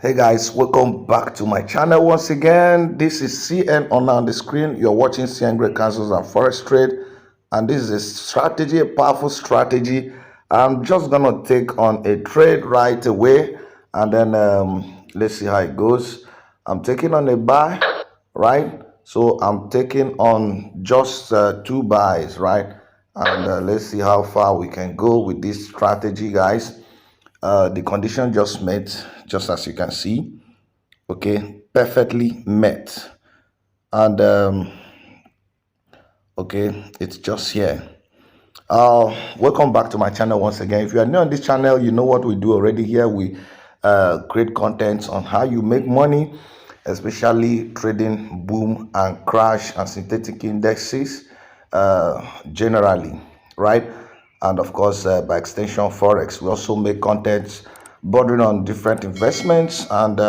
Hey guys, welcome back to my channel once again. This is CN on the screen. You're watching CN Great Councils and Forex Trade, and this is a strategy, a powerful strategy. I'm just gonna take on a trade right away, and then let's see how it goes. I'm taking on a buy, right? So I'm taking on just two buys, right? And let's see how far we can go with this strategy, guys. The condition just met, just as you can see, okay, perfectly met. And okay, it's just here. Welcome back to my channel once again. If you are new on this channel, you know what we do already. Here we create content on how you make money, especially trading boom and crash and synthetic indexes generally, right? And of course, by extension, Forex. We also make content bordering on different investments. And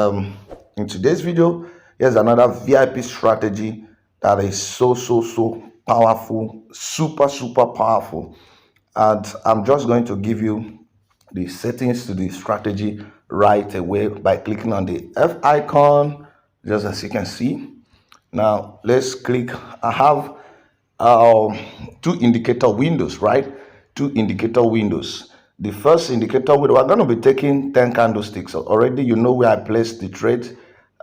in today's video, here's another VIP strategy that is so powerful, super powerful. And I'm just going to give you the settings to the strategy right away by clicking on the F icon, just as you can see. Now let's click. I have two indicator windows, right? Two indicator windows. The first indicator window, we're going to be taking 10 candlesticks. So already you know where I placed the trade.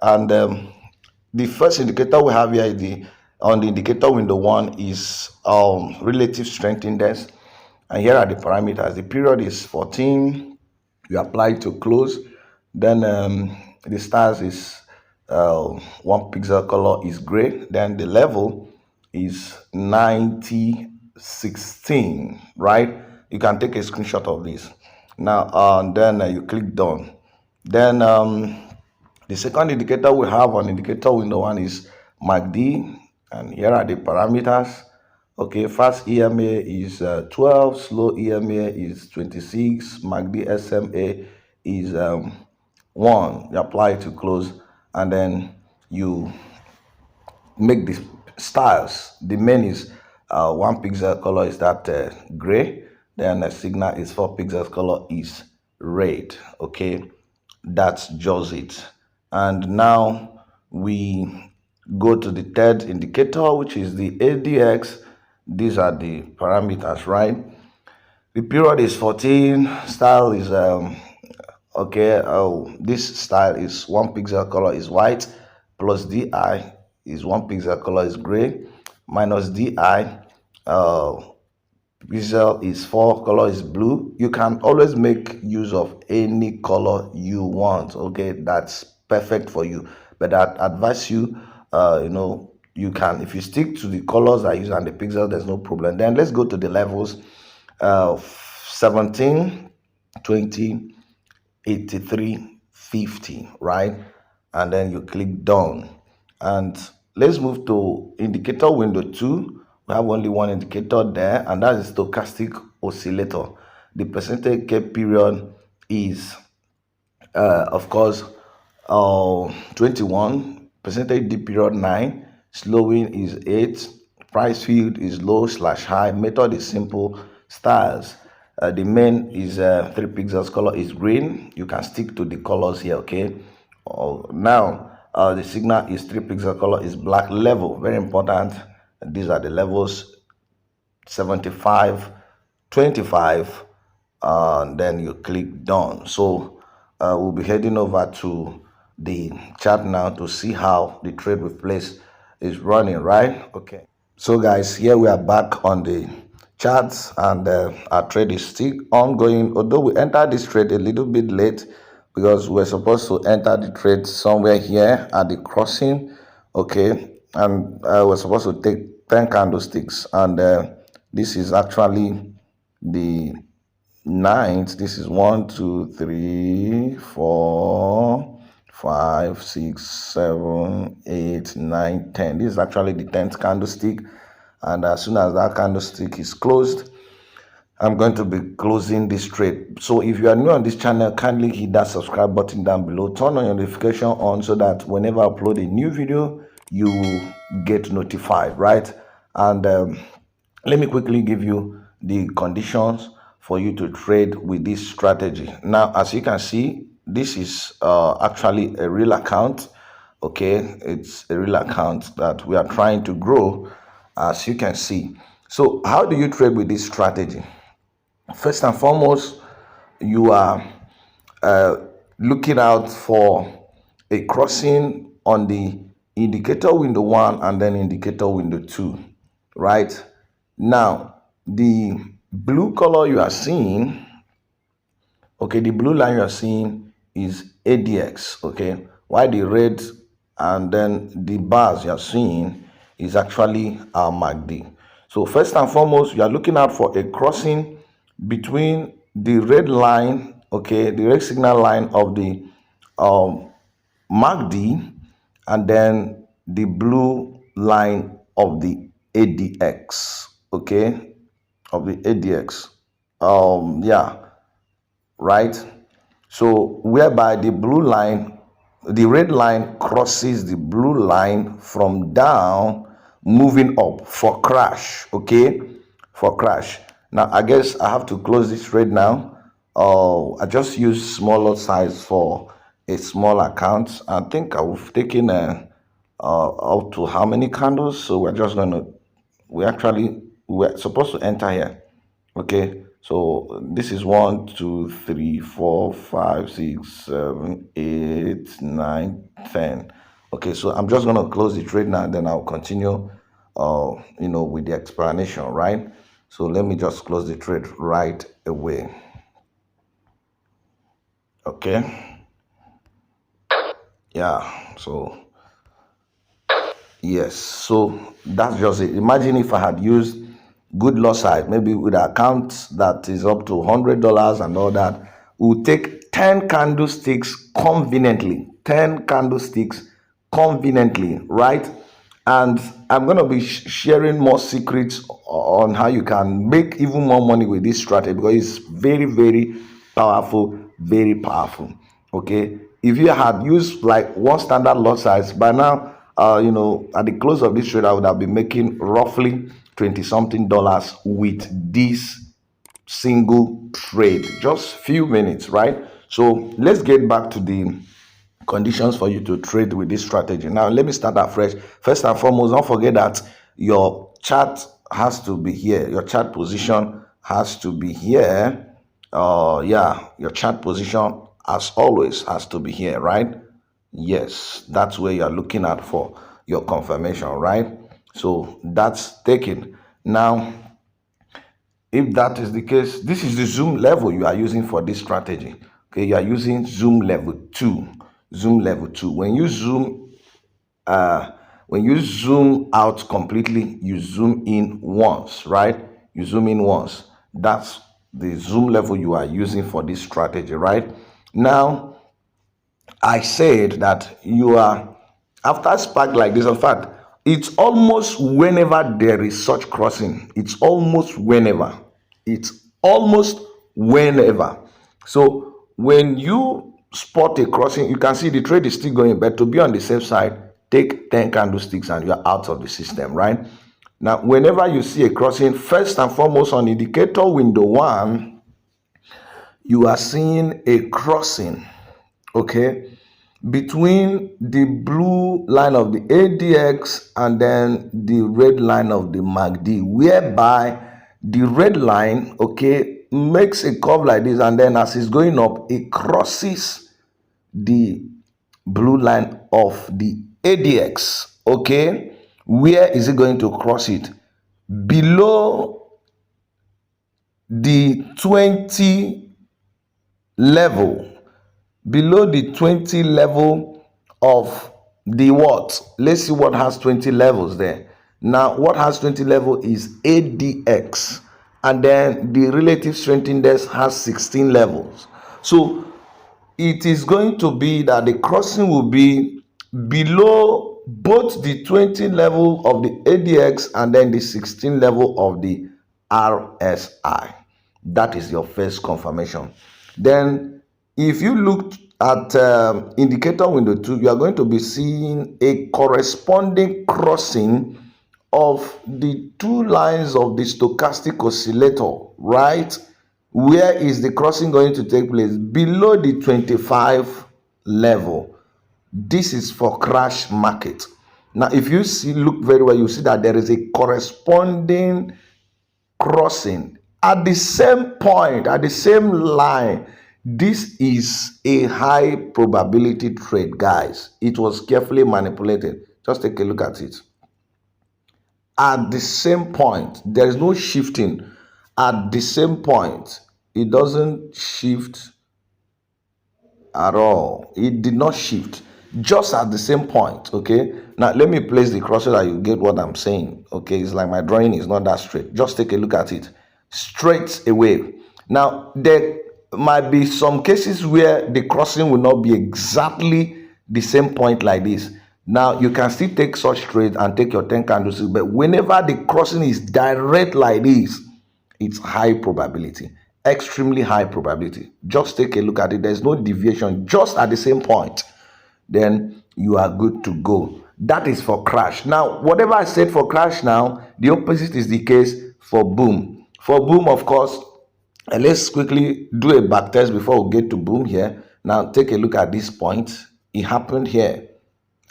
And the first indicator we have here is on the indicator window one is relative strength index. And here are the parameters. The period is 14. You apply to close. Then the stars is one pixel color is gray. Then the level is 9016, right? You can take a screenshot of this. Now, then you click done. Then the second indicator we have on indicator window one is MACD, and here are the parameters. Okay, fast EMA is 12, slow EMA is 26, MACD SMA is 1. You apply to close, and then you make the styles. The main is 1 pixel color is that gray, then the signal is 4 pixels color is red. Okay, that's just it. And now we go to the third indicator, which is the ADX. These are the parameters, right? The period is 14, style is okay. This style is 1 pixel color is white, plus DI is 1 pixel color is gray, minus DI pixel is 4 color is blue. You can always make use of any color you want. Okay, that's perfect for you, but I advise you you can, if you stick to the colors I use and the pixel, there's no problem. Then let's go to the levels. 17, 20, 83, 50, right? And then you click done. And let's move to indicator window 2. We have only one indicator there, and that is stochastic oscillator. The percentage K period is of course 21, percentage D period 9, slowing is 8, price field is low slash high, method is simple, styles. The main is 3 pixels, color is green. You can stick to the colors here, okay? Now the signal is 3 pixel, color is black, level very important. These are the levels: 75, 25, and then you click done. So we'll be heading over to the chart now to see how the trade we place is running, right? Okay, so guys, here we are back on the charts, and our trade is still ongoing, although we entered this trade a little bit late because we're supposed to enter the trade somewhere here at the crossing. Okay, and we're supposed to take 10 candlesticks, and this is actually the ninth. This is 1, 2, 3, 4, 5, 6, 7, 8, 9, 10. This is actually the 10th candlestick, and as soon as that candlestick is closed, I'm going to be closing this trade. So if you are new on this channel, kindly hit that subscribe button down below, turn on your notification on, so that whenever I upload a new video, you will get notified, right? And let me quickly give you the conditions for you to trade with this strategy. Now, as you can see, this is actually a real account. Okay, it's a real account that we are trying to grow, as you can see. So how do you trade with this strategy? First and foremost, you are looking out for a crossing on the indicator window 1 and then indicator window 2, right? Now, the blue color you are seeing, okay, the blue line you are seeing is ADX, okay, while the red and then the bars you are seeing is actually our MACD. So first and foremost, you are looking out for a crossing between the red line, okay, the red signal line of the MACD and then the blue line of the ADX, okay, of the ADX. Yeah, right? So whereby the blue line, the red line crosses the blue line from down, moving up for crash, okay? For crash. Now, I guess I have to close this trade now. I just use smaller size for a small account. I think I've taken up to how many candles? So we're just going to, we're supposed to enter here. Okay, so this is 1, 2, 3, 4, 5, 6, 7, 8, 9, 10. Okay, so I'm just gonna close the trade now, and then I'll continue with the explanation, right? So let me just close the trade right away. Okay. Yeah, so yes, so that's just it. Imagine if I had used good loss size, maybe with an account that is up to $100 and all that, we'll take 10 candlesticks conveniently, 10 candlesticks conveniently, right? And I'm going to be sharing more secrets on how you can make even more money with this strategy, because it's very, very powerful, very powerful. Okay, if you had used like one standard lot size by now, at the close of this trade, I would have been making roughly 20 something dollars with this single trade, just few minutes, right? So let's get back to the conditions for you to trade with this strategy. Now let me start afresh. First and foremost, don't forget that your chart has to be here. Your chart position has to be here. Yeah, your chart position as always has to be here, right? Yes, that's where you're looking at for your confirmation, right? So that's taken. Now, if that is the case, this is the zoom level you are using for this strategy. Okay, you are using zoom level 2. Zoom level 2. When you zoom out completely, you zoom in once, right? You zoom in once. That's the zoom level you are using for this strategy, right? Now, I said that you are, after spark like this, in fact, it's almost whenever there is such crossing. It's almost whenever. It's almost whenever. So when you spot a crossing, you can see the trade is still going, but to be on the safe side, take 10 candlesticks and you're out of the system, right? Now, whenever you see a crossing, first and foremost on indicator window 1, you are seeing a crossing, okay, between the blue line of the ADX and then the red line of the MACD, whereby the red line, okay, makes a curve like this, and then as it's going up, it crosses the blue line of the ADX, okay. Where is it going to cross it? Below the 20 level, below the 20 level of the what? Let's see what has 20 levels there. Now, what has 20 level is ADX, and then the relative strength index has 16 levels. So it is going to be that the crossing will be below both the 20 level of the ADX and then the 16 level of the RSI. That is your first confirmation. Then if you look at indicator window 2, you are going to be seeing a corresponding crossing of the two lines of the stochastic oscillator, right? Where is the crossing going to take place? Below the 25 level. This is for crash market. Now if you see, look very well, you see that there is a corresponding crossing at the same point, at the same line. This is a high probability trade, guys. It was carefully manipulated. Just take a look at it. At the same point, there is no shifting. At the same point, it doesn't shift at all. It did not shift, just at the same point. Okay, now let me place the cross so that you get what I'm saying. Okay, it's like my drawing is not that straight. Just take a look at it straight away. Now there might be some cases where the crossing will not be exactly the same point like this. Now you can still take such trade and take your 10 candlesticks, but whenever the crossing is direct like this, it's high probability, extremely high probability. Just take a look at it. There's no deviation, just at the same point. Then you are good to go. That is for crash. Now, whatever I said for crash now, the opposite is the case for boom. For boom, of course, let's quickly do a back test before we get to boom here. Now, take a look at this point. It happened here.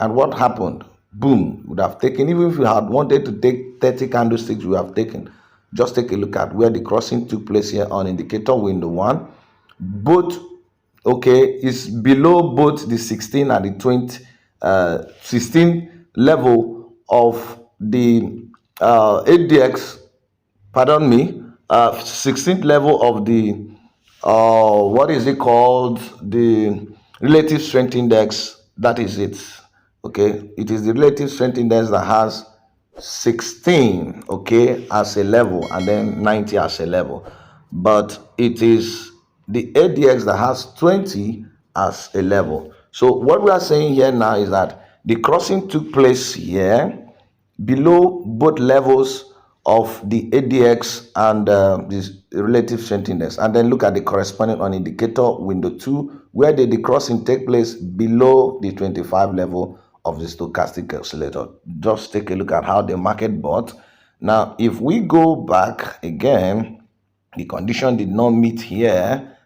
And what happened? Boom, would have taken, even if you had wanted to take 30 candlesticks, you have taken. Just take a look at where the crossing took place here on indicator window 1. Both, okay, is below both the 16 and the 20, 16 level of the ADX, pardon me, 16th level of the, what is it called? The relative strength index. That is it. Okay, it is the relative strength index that has 16, okay, as a level, and then 90 as a level. But it is the ADX that has 20 as a level. So what we are saying here now is that the crossing took place here below both levels of the ADX and this relative strength index. And then look at the corresponding on indicator window 2, where did the crossing take place? Below the 25 level of the stochastic oscillator. Just take a look at how the market bought. Now if we go back again, the condition did not meet here.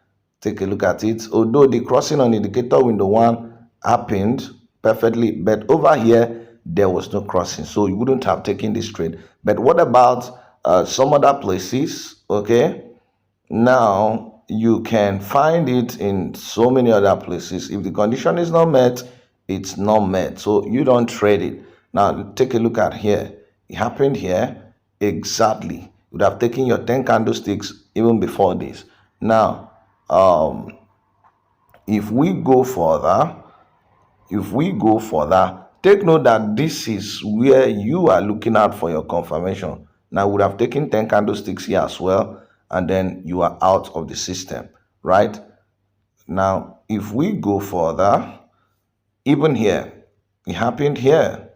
Take a look at it. Although the crossing on indicator window 1 happened perfectly, but over here there was no crossing, so you wouldn't have taken this trade. But what about some other places? Okay, now you can find it in so many other places. If the condition is not met, it's not met, so you don't trade it. Now take a look at here. It happened here exactly. You would have taken your 10 candlesticks even before this. Now if we go further, take note that this is where you are looking at for your confirmation. Now, we would have taken 10 candlesticks here as well, and then you are out of the system, right? Now, if we go further, even here, it happened here.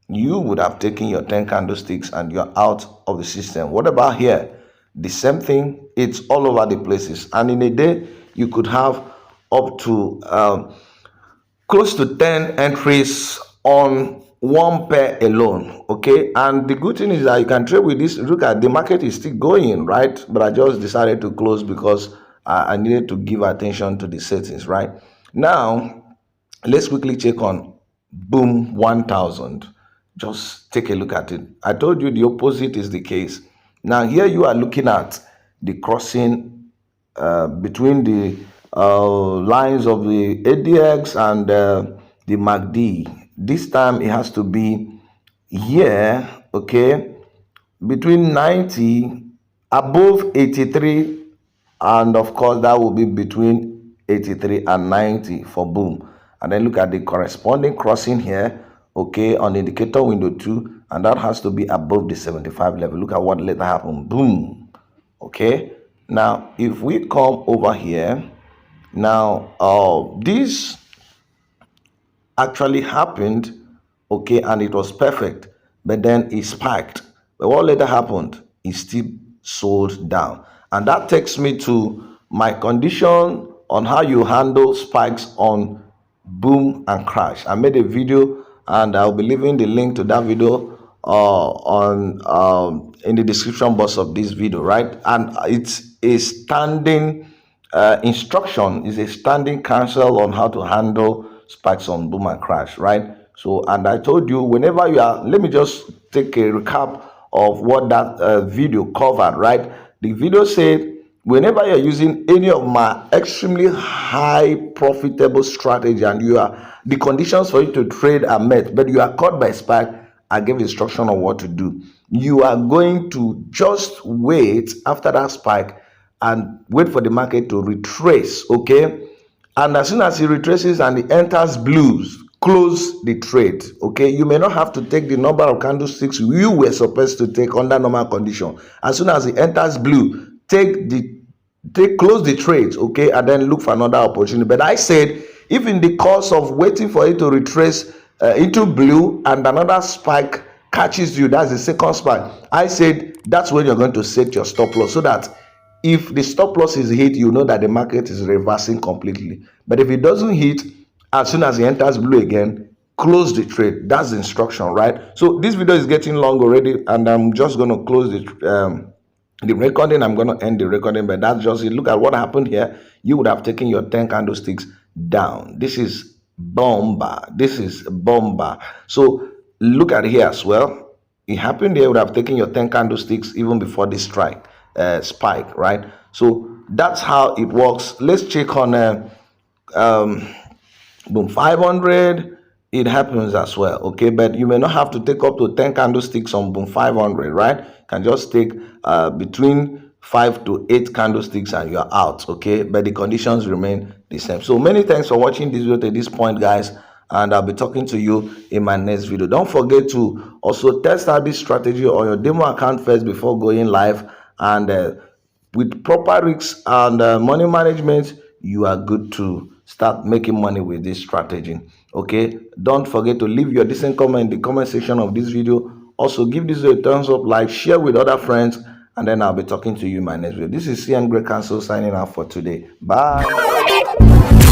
You would have taken your 10 candlesticks and you're out of the system. What about here? The same thing. It's all over the places. And in a day, you could have up to close to 10 entries on one pair alone. Okay, and the good thing is that you can trade with this. Look at the market is still going, right? But I just decided to close because I needed to give attention to the settings. Right now, let's quickly check on boom 1000. Just take a look at it. I told you the opposite is the case. Now here you are looking at the crossing between the lines of the ADX and the MACD. This time it has to be here, okay, between 90 above 83, and of course that will be between 83 and 90 for boom. And then look at the corresponding crossing here, okay, on indicator window 2, and that has to be above the 75 level. Look at what later happened. Boom. Okay, now if we come over here now, this actually happened, okay, and it was perfect, but then it spiked. But what later happened, it still sold down. And that takes me to my condition on how you handle spikes on boom and crash. I made a video and I'll be leaving the link to that video on in the description box of this video, right? And it's a standing instruction, is a standing counsel on how to handle spikes on boom and crash, right? So, and I told you, whenever you are, let me just take a recap of what that video covered, right? The video said, whenever you're using any of my extremely high profitable strategy and you are, the conditions for you to trade are met, but you are caught by spike, I gave instruction on what to do. You are going to just wait after that spike and wait for the market to retrace, okay? And as soon as it retraces and it enters blues, close the trade, okay? You may not have to take the number of candlesticks you were supposed to take under normal condition. As soon as it enters blue, close the trades, okay, and then look for another opportunity. But I said, if in the course of waiting for it to retrace into blue and another spike catches you, that's the second spike, I said that's when you're going to set your stop loss, so that if the stop loss is hit, you know that the market is reversing completely. But if it doesn't hit, as soon as it enters blue again, close the trade. That's the instruction, right? So this video is getting long already, and I'm just going to close the recording. I'm going to end the recording, but that's just it. Look at what happened here. You would have taken your 10 candlesticks down. This is bomber. This is bomber. So look at here as well. It happened there. Would have taken your 10 candlesticks even before this spike, right? So that's how it works. Let's check on boom 500. It happens as well, okay? But you may not have to take up to 10 candlesticks on boom 500, right? You can just take between 5 to 8 candlesticks and you're out, okay? But the conditions remain the same. So many thanks for watching this video to this point, guys, and I'll be talking to you in my next video. Don't forget to also test out this strategy on your demo account first before going live, and with proper risks and money management, you are good to start making money with this strategy, okay? Don't forget to leave your decent comment in the comment section of this video. Also give this a thumbs up, like, share with other friends, and then I'll be talking to you in my next video. This is CN Great Council signing out for today. Bye.